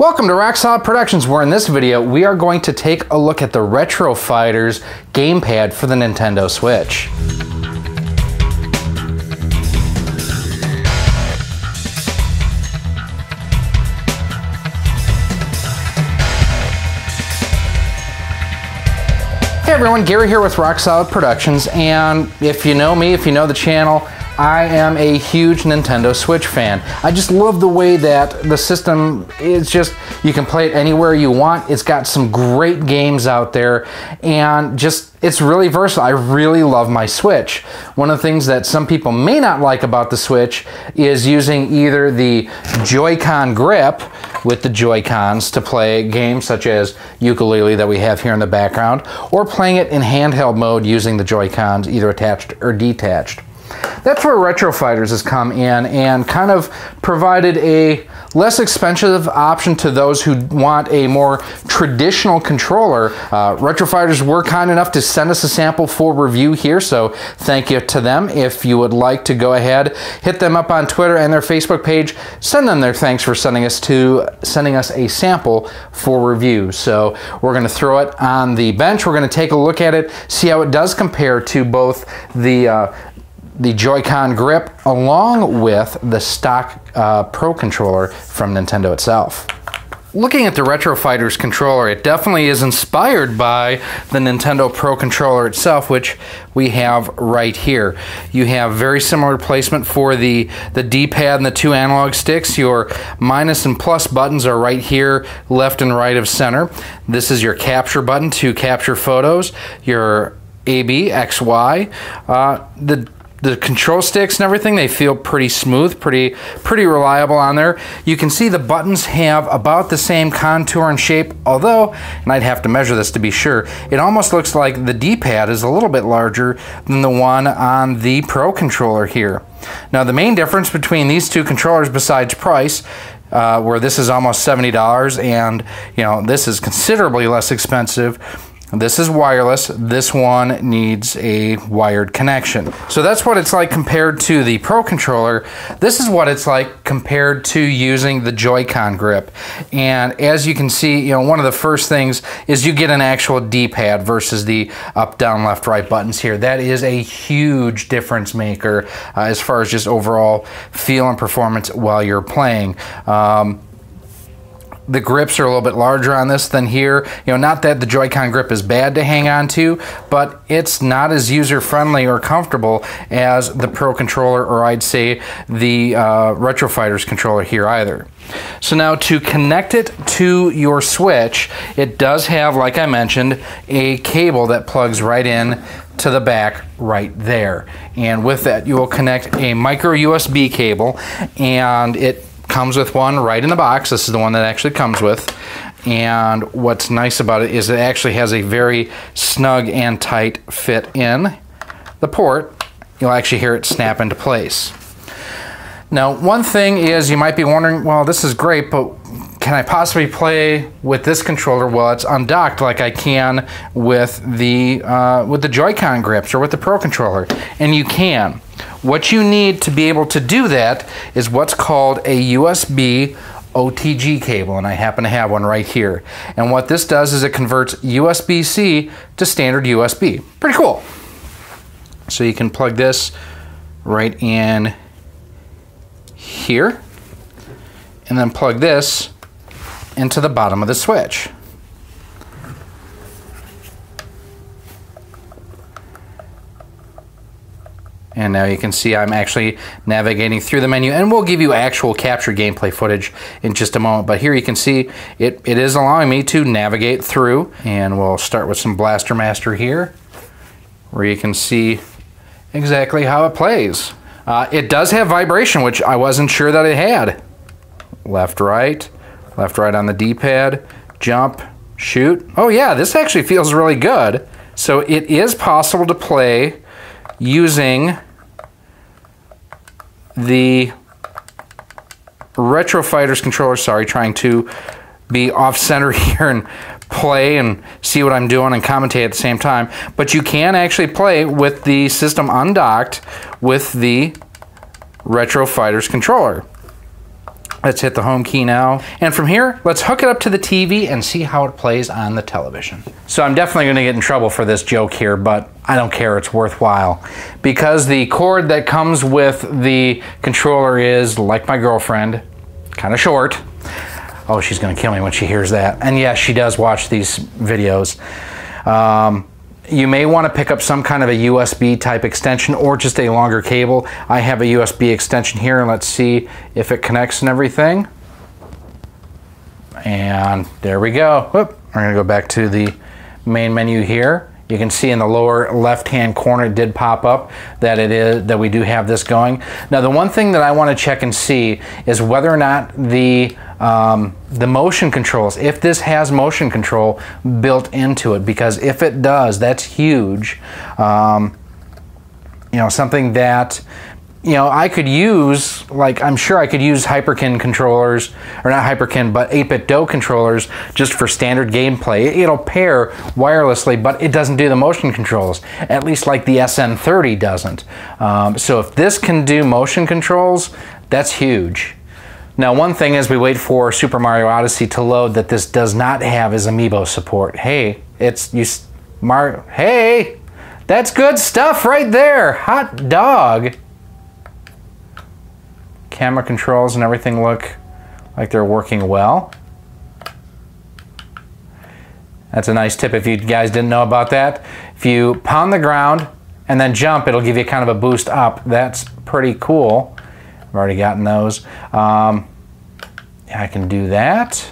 Welcome to Rock Solid Productions, where in this video we are going to take a look at the Retro Fighters gamepad for the Nintendo Switch. Hey everyone, Gary here with Rock Solid Productions, and if you know me, if you know the channel, I am a huge Nintendo Switch fan. I just love the way that the system is just, you can play it anywhere you want. It's got some great games out there, and just, it's really versatile. I really love my Switch. One of the things that some people may not like about the Switch is using either the Joy-Con grip with the Joy-Cons to play games such as Ukulele that we have here in the background, or playing it in handheld mode using the Joy-Cons either attached or detached. That's where Retro Fighters has come in and kind of provided a less expensive option to those who want a more traditional controller. Retro Fighters were kind enough to send us a sample for review here, so thank you to them. If you would like to go ahead, hit them up on Twitter and their Facebook page, send them their thanks for sending us a sample for review. So we're going to throw it on the bench. We're going to take a look at it, see how it does compare to both the Joy-Con grip along with the stock Pro controller from Nintendo itself. Looking at the Retro Fighters controller, it definitely is inspired by the Nintendo Pro controller itself, which we have right here. You have very similar placement for the D-pad and the two analog sticks. Your minus and plus buttons are right here, left and right of center. This is your capture button to capture photos, your A, B, X, Y. The control sticks and everything, they feel pretty smooth, pretty reliable on there. You can see the buttons have about the same contour and shape, although, and I'd have to measure this to be sure, it almost looks like the D-pad is a little bit larger than the one on the Pro controller here. Now the main difference between these two controllers besides price, where this is almost $70 and this is considerably less expensive, this is wireless, this one needs a wired connection. So that's what it's like compared to the Pro controller. This is what it's like compared to using the Joy-Con grip. And as you can see, one of the first things is you get an actual D-pad versus the up, down, left, right buttons here. That is a huge difference maker as far as just overall feel and performance while you're playing. The grips are a little bit larger on this than here. Not that the Joy-Con grip is bad to hang on to, but it's not as user-friendly or comfortable as the Pro controller, or I'd say the Retro Fighters controller here either. So now to connect it to your Switch, it does have, like I mentioned, a cable that plugs right in to the back right there. And with that, you will connect a micro USB cable, and it comes with one right in the box. This is the one that actually comes with, and what's nice about it is it actually has a very snug and tight fit in the port. You'll actually hear it snap into place. Now one thing is, you might be wondering, well, this is great, but can I possibly play with this controller while it's undocked like I can with the Joy-Con grips or with the Pro controller? And you can. What you need to be able to do that is what's called a USB OTG cable, and I happen to have one right here. And what this does is it converts USB-C to standard USB. Pretty cool. So you can plug this right in here, and then plug this into the bottom of the Switch. And now you can see I'm actually navigating through the menu, and we'll give you actual capture gameplay footage in just a moment. But here you can see it is allowing me to navigate through, and we'll start with some Blaster Master here, where you can see exactly how it plays. It does have vibration, which I wasn't sure that it had. Left, right on the D-pad, jump, shoot. Oh yeah, this actually feels really good. So it is possible to play using the Retro Fighters controller, trying to be off-center here and play and see what I'm doing and commentate at the same time. But you can actually play with the system undocked with the Retro Fighters controller. Let's hit the home key now. And from here, let's hook it up to the TV and see how it plays on the television. So I'm definitely gonna get in trouble for this joke here, but I don't care, it's worthwhile. Because the cord that comes with the controller is, like my girlfriend, kind of short. Oh, she's gonna kill me when she hears that. And yes, she does watch these videos. You may want to pick up some kind of a USB type extension or just a longer cable. I have a USB extension here, and let's see if it connects and everything. And there we go. Whoop. We're gonna go back to the main menu here. You can see in the lower left-hand corner it did pop up that we do have this going. Now the one thing that I want to check and see is whether or not the motion controls, if this has motion control built into it, because if it does, that's huge. You know, something that, you know, I could use, like I'm sure I could use Hyperkin controllers, or not Hyperkin, but 8-bit DO controllers just for standard gameplay. It'll pair wirelessly, but it doesn't do the motion controls, at least like the SN30 doesn't. So if this can do motion controls, that's huge. Now one thing as we wait for Super Mario Odyssey to load that this does not have is amiibo support. Hey, hey, that's good stuff right there, hot dog. Camera controls and everything look like they're working well. That's a nice tip if you guys didn't know about that. If you pound the ground and then jump, it'll give you kind of a boost up. That's pretty cool. I've already gotten those. Yeah, I can do that.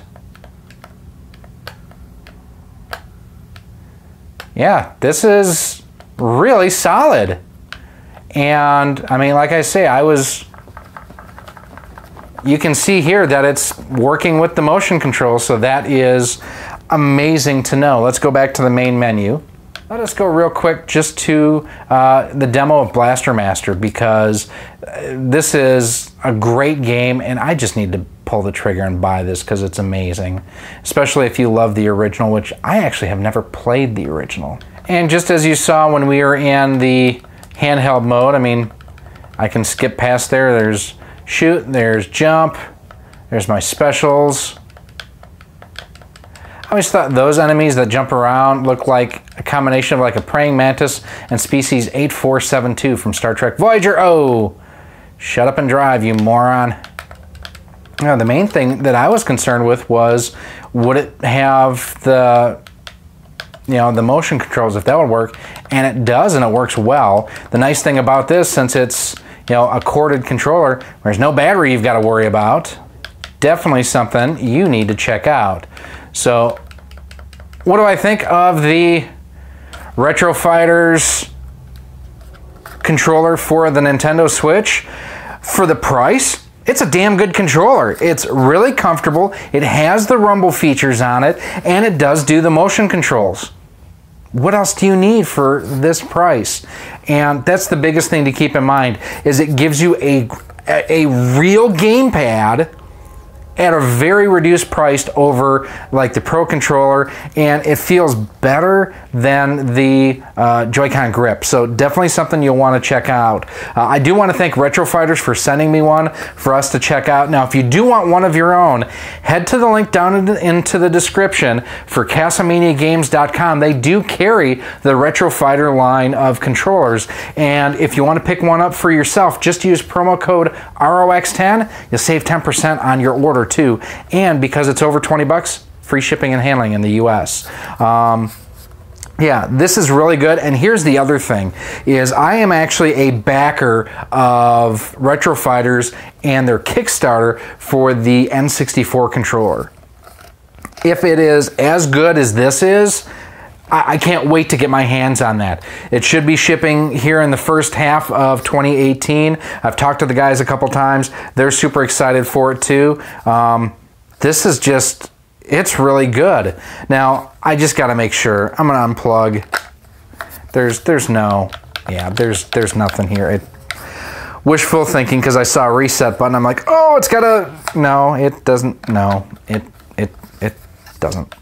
Yeah, this is really solid. And I mean, like I say, you can see here that it's working with the motion control, so that is amazing to know. Let's go back to the main menu. Let us go real quick just to the demo of Blaster Master, because this is a great game and I just need to pull the trigger and buy this because it's amazing. Especially if you love the original, which I actually have never played the original. And just as you saw when we were in the handheld mode, I mean, I can skip past there. There's shoot, there's jump, there's my specials. I always thought those enemies that jump around look like a combination of like a praying mantis and species 8472 from Star Trek Voyager. Oh, shut up and drive, you moron. Now, the main thing that I was concerned with was, would it have the, you know, the motion controls, if that would work, and it does, and it works well. The nice thing about this, since it's, you know, a corded controller, there's no battery you've got to worry about. Definitely something you need to check out. So, what do I think of the Retro Fighters controller for the Nintendo Switch? For the price, it's a damn good controller. It's really comfortable, it has the rumble features on it, and it does do the motion controls. What else do you need for this price? And that's the biggest thing to keep in mind, is it gives you a real gamepad at a very reduced price over like the Pro controller, and it feels better than the Joy-Con grip. So definitely something you'll want to check out. I do want to thank Retro Fighters for sending me one for us to check out. Now, if you do want one of your own, head to the link down into the description for CastleManiaGames.com. They do carry the Retro Fighter line of controllers, and if you want to pick one up for yourself, just use promo code ROX10. You'll save 10% on your order too, and because it's over 20 bucks, free shipping and handling in the US. Yeah, this is really good. And here's the other thing, is I am actually a backer of Retro Fighters and their Kickstarter for the N64 controller. If it is as good as this is, I can't wait to get my hands on that. It should be shipping here in the first half of 2018. I've talked to the guys a couple times. They're super excited for it too. This is just, it's really good. Now, I just gotta make sure. I'm gonna unplug. There's nothing here. Wishful thinking, because I saw a reset button. I'm like, oh, it's gotta, no, it doesn't, no, it doesn't.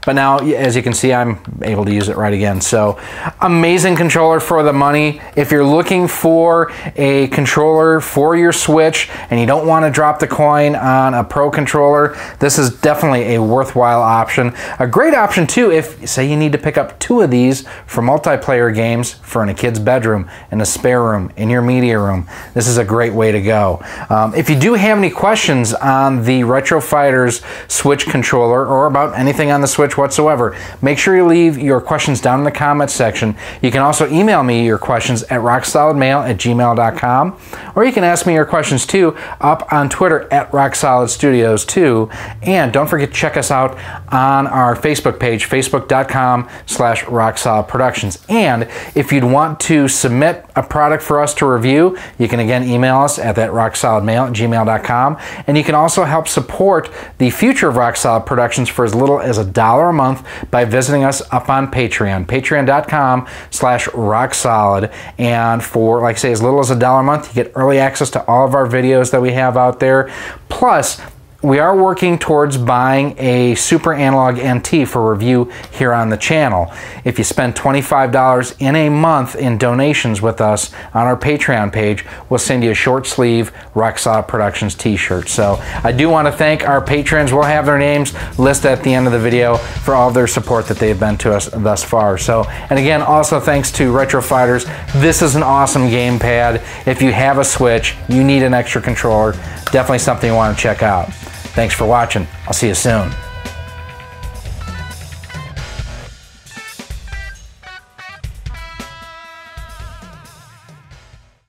But now, as you can see, I'm able to use it right again. So amazing controller for the money. If you're looking for a controller for your Switch and you don't want to drop the coin on a Pro controller, this is definitely a worthwhile option. A great option too if, say, you need to pick up 2 of these for multiplayer games for in a kid's bedroom, in a spare room, in your media room. This is a great way to go. If you do have any questions on the Retro Fighters Switch controller or about anything on the Switch whatsoever, make sure you leave your questions down in the comments section. You can also email me your questions at rocksolidmail@gmail.com, or you can ask me your questions too up on Twitter at RockSolidStudios too. And don't forget to check us out on our Facebook page, facebook.com/RockSolidProductions. And if you'd want to submit a product for us to review, you can again email us at that rocksolidmail@gmail.com. And you can also help support the future of Rock Solid Productions for as little as $1 a month by visiting us up on Patreon, patreon.com/rocksolid. And for, like I say, as little as $1 a month, you get early access to all of our videos that we have out there. Plus, we are working towards buying a Super Analog NT for review here on the channel. If you spend $25 in a month in donations with us on our Patreon page, we'll send you a short sleeve Rock Solid Productions t-shirt. So I do want to thank our patrons. We'll have their names listed at the end of the video for all of their support that they've been to us thus far. So, and again, also thanks to Retro Fighters. This is an awesome gamepad. If you have a Switch, you need an extra controller, definitely something you want to check out. Thanks for watching. I'll see you soon.